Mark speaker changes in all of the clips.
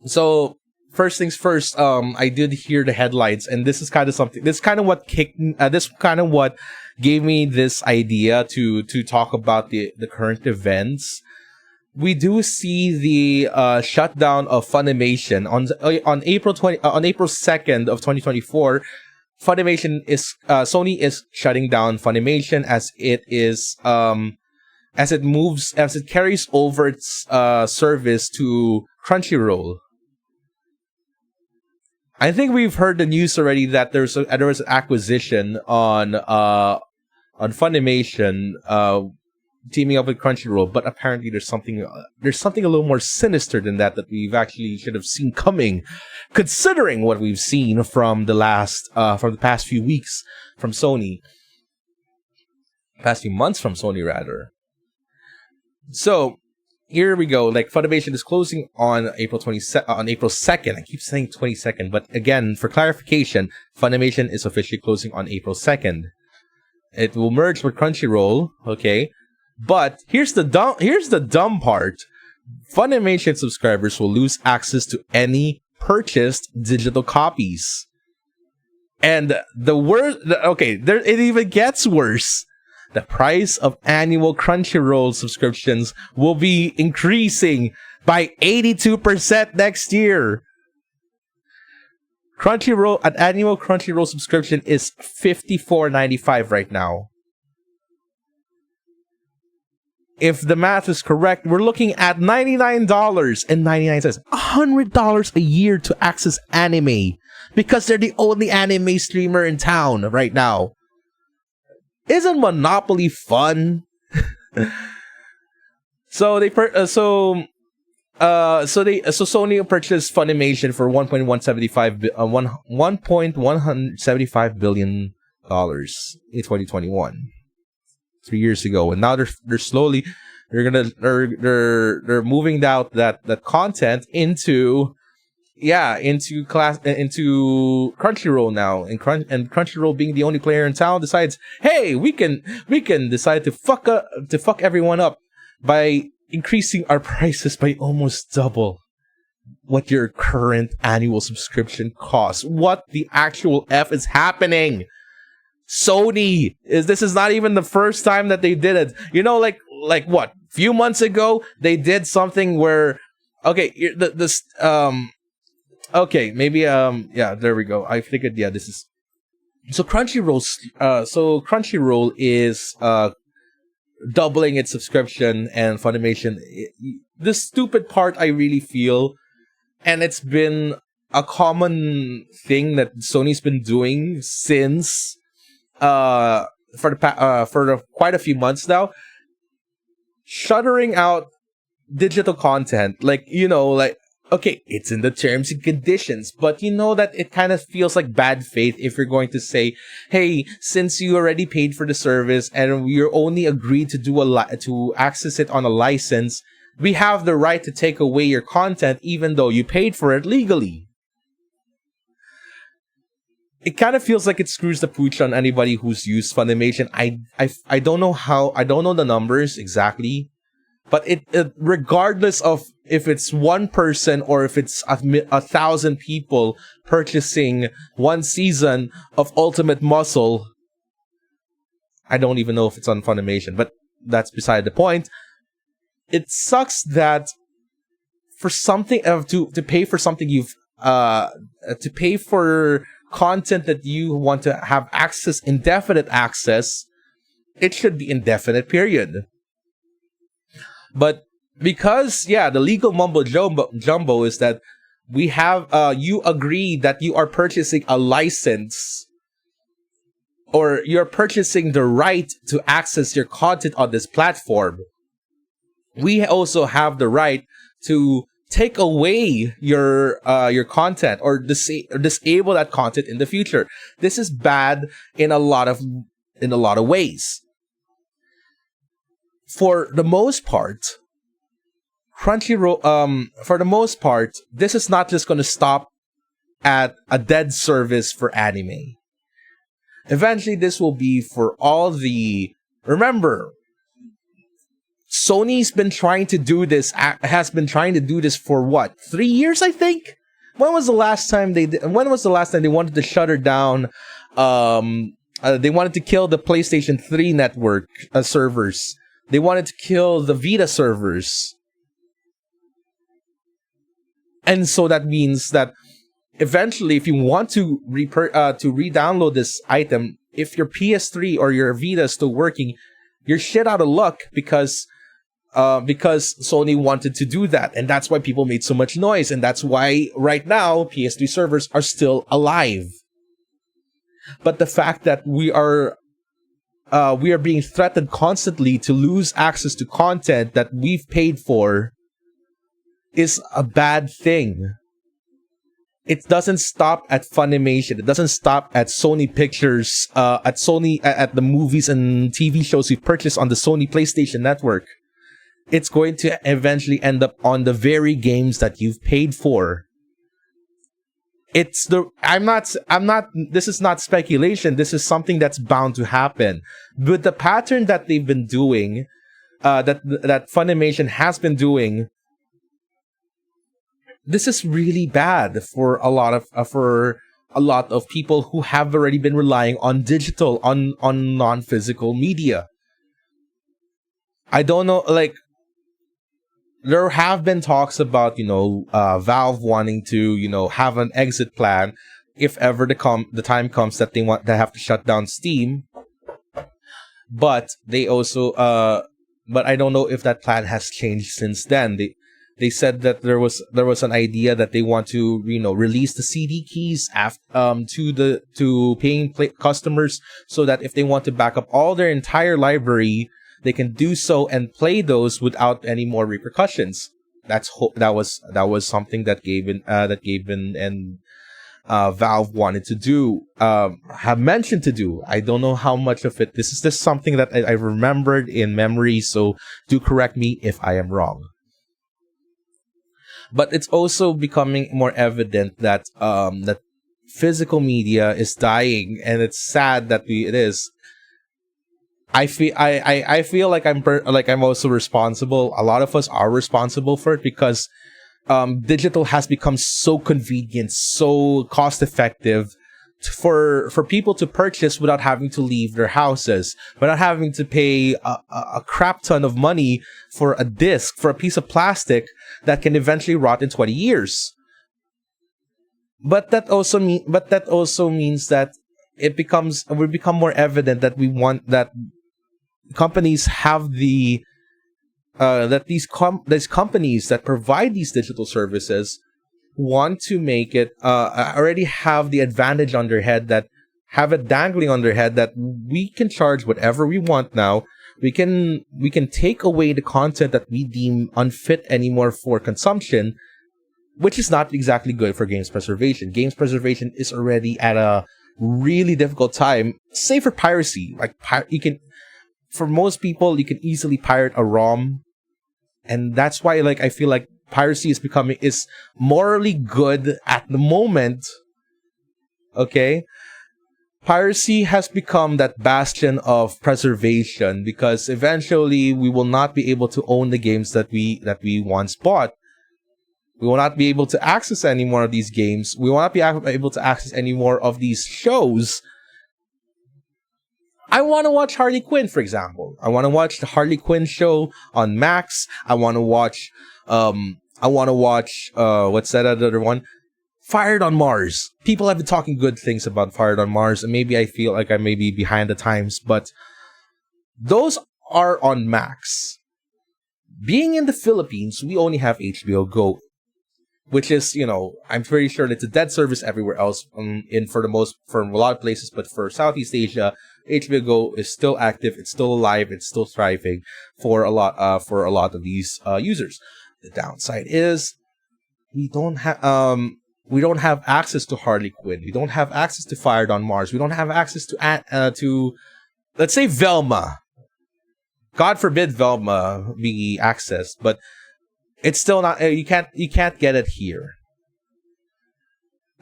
Speaker 1: So first things first, I did hear the headlines, and this is kind of something. This kind of what kicked. This kind of what gave me this idea to talk about the current events. We do see the shutdown of Funimation on April 2nd of 2024. Funimation is Sony is shutting down Funimation as it carries over its service to Crunchyroll. I think we've heard the news already that there was an acquisition on Funimation teaming up with Crunchyroll, but apparently there's something a little more sinister than that we've actually should have seen coming, considering what we've seen from the past few weeks from Sony, past few months from Sony rather. So here we go. Like, Funimation is closing on April 2nd. I keep saying 22nd, but again, for clarification, Funimation is officially closing on April 2nd. It will merge with Crunchyroll, okay? But here's the dumb part. Funimation subscribers will lose access to any purchased digital copies. And it even gets worse. The price of annual Crunchyroll subscriptions will be increasing by 82% next year. An annual Crunchyroll subscription is $54.95 right now. If the math is correct, we're looking at $99.99, $100 a year to access anime, because they're the only anime streamer in town right now. Isn't Monopoly fun? So Sony purchased Funimation for $1.175 billion in 2021, 3 years ago, and now they're moving out that content into Crunchyroll now, and Crunchyroll, being the only player in town, decides, hey, we can decide to fuck everyone up by increasing our prices by almost double what your current annual subscription costs. What the actual F is happening? Sony, this is not even the first time that they did it. You know, like what? Few months ago, they did something where, okay, okay, maybe there we go. I figured, this is so Crunchyroll is doubling its subscription, and Funimation. The stupid part, I really feel, and it's been a common thing that Sony's been doing since for quite a few months now, shuttering out digital content. Okay, it's in the terms and conditions, but you know that it kind of feels like bad faith if you're going to say, hey, since you already paid for the service and you're only agreed to to access it on a license, we have the right to take away your content even though you paid for it legally. It kind of feels like it screws the pooch on anybody who's used Funimation. I don't know I don't know the numbers exactly, but it regardless of if it's one person or if it's 1,000 people purchasing one season of Ultimate Muscle, I don't even know if it's on Funimation, but that's beside the point. It sucks that for something to pay for something to pay for content that you want to have indefinite access, it should be indefinite, period. But because, the legal mumbo jumbo is that we have, you agree that you are purchasing a license, or you're purchasing the right to access your content on this platform. We also have the right to take away your content, or disable that content in the future. This is bad in a lot of ways. For the most part, Crunchyroll, this is not just going to stop at a dead service for anime. Eventually, this will be for all the... Remember, Sony's been trying to do this, has been trying to do this for what, 3 years, I think? When was the last time they wanted to shutter down, they wanted to kill the PlayStation 3 network servers. They wanted to kill the Vita servers. And so that means that eventually, if you want to re-download this item, if your PS3 or your Vita is still working, you're shit out of luck because Sony wanted to do that, and that's why people made so much noise, and that's why right now PS3 servers are still alive. But the fact that we are being threatened constantly to lose access to content that we've paid for is a bad thing. It doesn't stop at Funimation. It doesn't stop at Sony Pictures, at the movies and TV shows we purchased on the Sony PlayStation Network. It's going to eventually end up on the very games that you've paid for. This is not speculation. This is something that's bound to happen. With the pattern that they've been doing, that Funimation has been doing, this is really bad for a lot of people who have already been relying on digital, on non-physical media. I don't know, like, there have been talks about, Valve wanting to, have an exit plan if ever the time comes that they have to shut down Steam. But they also, but I don't know if that plan has changed since then. They said that there was an idea that they want to, release the CD keys to paying customers, so that if they want to back up all their entire library, they can do so and play those without any more repercussions. That was something that Gaben and Valve wanted to do, have mentioned to do. I don't know how much of it. This is just something that I remembered in memory, so do correct me if I am wrong. But it's also becoming more evident that that physical media is dying, and it's sad that it is. I feel like I'm also responsible. A lot of us are responsible for it because digital has become so convenient, so cost effective for people to purchase without having to leave their houses, without having to pay a crap ton of money for a disc, for a piece of plastic that can eventually rot in 20 years. But that also means that we become more evident that we want that companies have these companies that provide these digital services want to make it already have the advantage on their head, that have it dangling on their head, that we can charge whatever we want now. We can take away the content that we deem unfit anymore for consumption, which is not exactly good for games preservation. Games preservation is already at a really difficult time, say for piracy. Like for most people, you can easily pirate a ROM, and that's why I feel like piracy is morally good at the moment. Okay? Piracy has become that bastion of preservation because eventually we will not be able to own the games that we once bought. We will not be able to access any more of these games. We will not be able to access any more of these shows. I want to watch Harley Quinn, for example. I want to watch the Harley Quinn show on Max. I want to watch what's that other one? Fired on Mars. People have been talking good things about Fired on Mars, and maybe I feel like I may be behind the times, but those are on Max. Being in the Philippines, we only have HBO Go, which is, I'm pretty sure it's a dead service everywhere else for a lot of places, but for Southeast Asia, HBO Go is still active, it's still alive, it's still thriving for a lot of these users. The downside is we don't have access to Harley Quinn. We don't have access to Fired on Mars. We don't have access to let's say Velma. God forbid Velma be accessed, but it's still not. You can't get it here.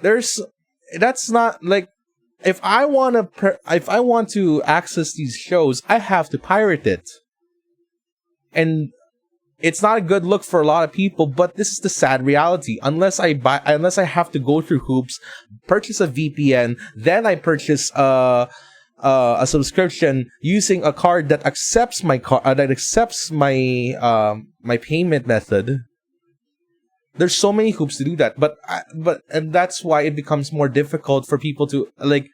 Speaker 1: That's not like if I want to access these shows, I have to pirate it. And it's not a good look for a lot of people, but this is the sad reality. Unless I have to go through hoops, purchase a VPN, then I purchase a subscription using a card that accepts my my payment method. There's so many hoops to do that, and that's why it becomes more difficult for people to like,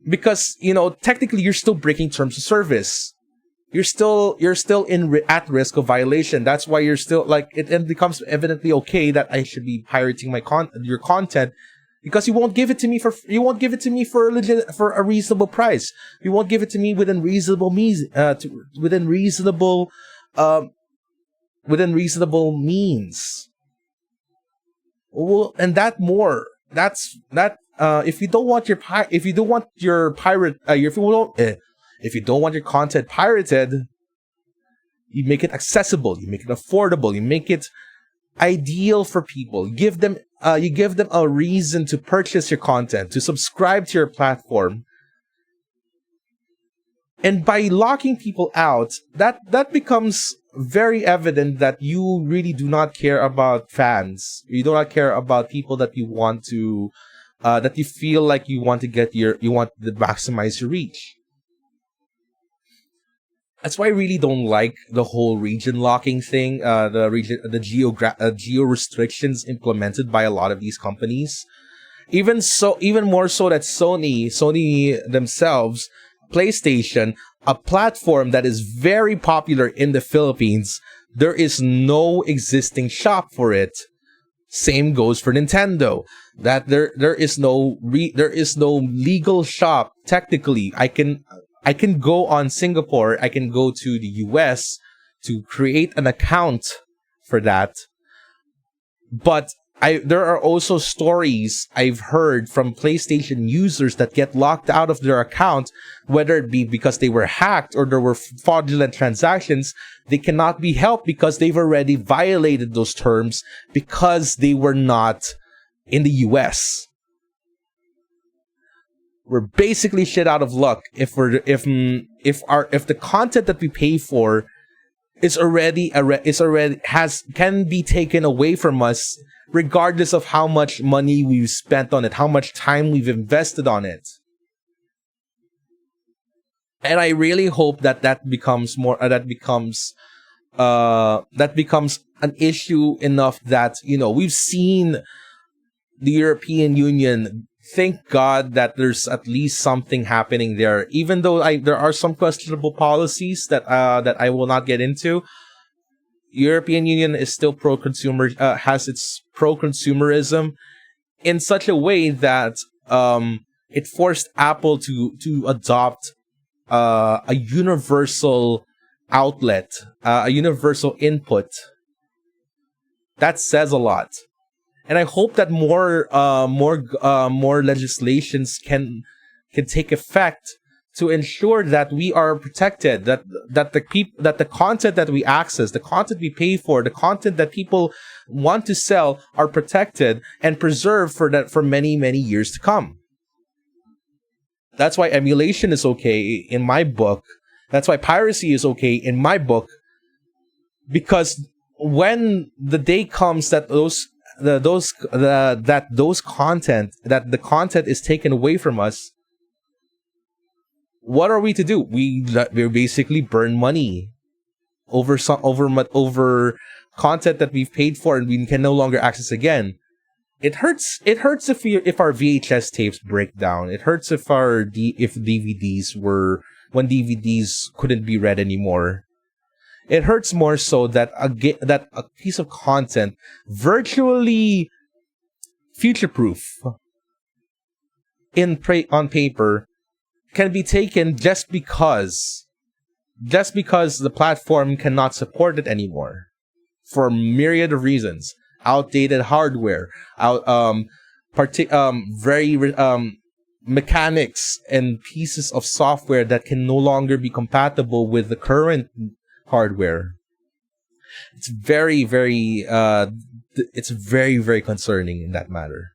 Speaker 1: because technically you're still breaking terms of service. You're still at risk of violation. That's why you're still like it becomes evidently okay that I should be pirating your content, because you won't give it to me for a reasonable price. You won't give it to me within reasonable means. Within reasonable means. Well, and if you don't want your content pirated, you make it accessible, you make it affordable, you make it ideal for people. You give them a reason to purchase your content, to subscribe to your platform. And by locking people out, that becomes very evident that you really do not care about fans. You do not care about people that you want to, that you feel like you want to maximize your reach. That's why I really don't like the whole region locking thing, the geo restrictions implemented by a lot of these companies. Even more so that Sony themselves, PlayStation, a platform that is very popular in the Philippines, there is no existing shop for it. Same goes for Nintendo. That there is no legal shop technically. I can go on Singapore, I can go to the US to create an account for that. But there are also stories I've heard from PlayStation users that get locked out of their account, whether it be because they were hacked or there were fraudulent transactions. They cannot be helped because they've already violated those terms because they were not in the US. We're basically shit out of luck if the content that we pay for can be taken away from us, regardless of how much money we've spent on it, how much time we've invested on it. And I really hope that becomes an issue enough that we've seen the European Union. Thank God that there's at least something happening there, even though there are some questionable policies that I will not get into. European Union is still pro-consumer, has its pro-consumerism in such a way that it forced Apple to adopt a universal outlet, a universal input. That says a lot. And I hope that more legislations can take effect to ensure that we are protected, that the content that we access, the content we pay for, the content that people want to sell are protected and preserved for many, many years to come. That's why emulation is okay in my book. That's why piracy is okay in my book, because when the day comes that the content is taken away from us, what are we to do? We basically burn money over content that we've paid for and we can no longer access again. It hurts if our VHS tapes break down. It hurts if DVDs when DVDs couldn't be read anymore. It hurts more so that a piece of content virtually future-proof on paper can be taken just because the platform cannot support it anymore for a myriad of reasons. Outdated hardware, mechanics and pieces of software that can no longer be compatible with the current hardware. It's very, very concerning in that matter.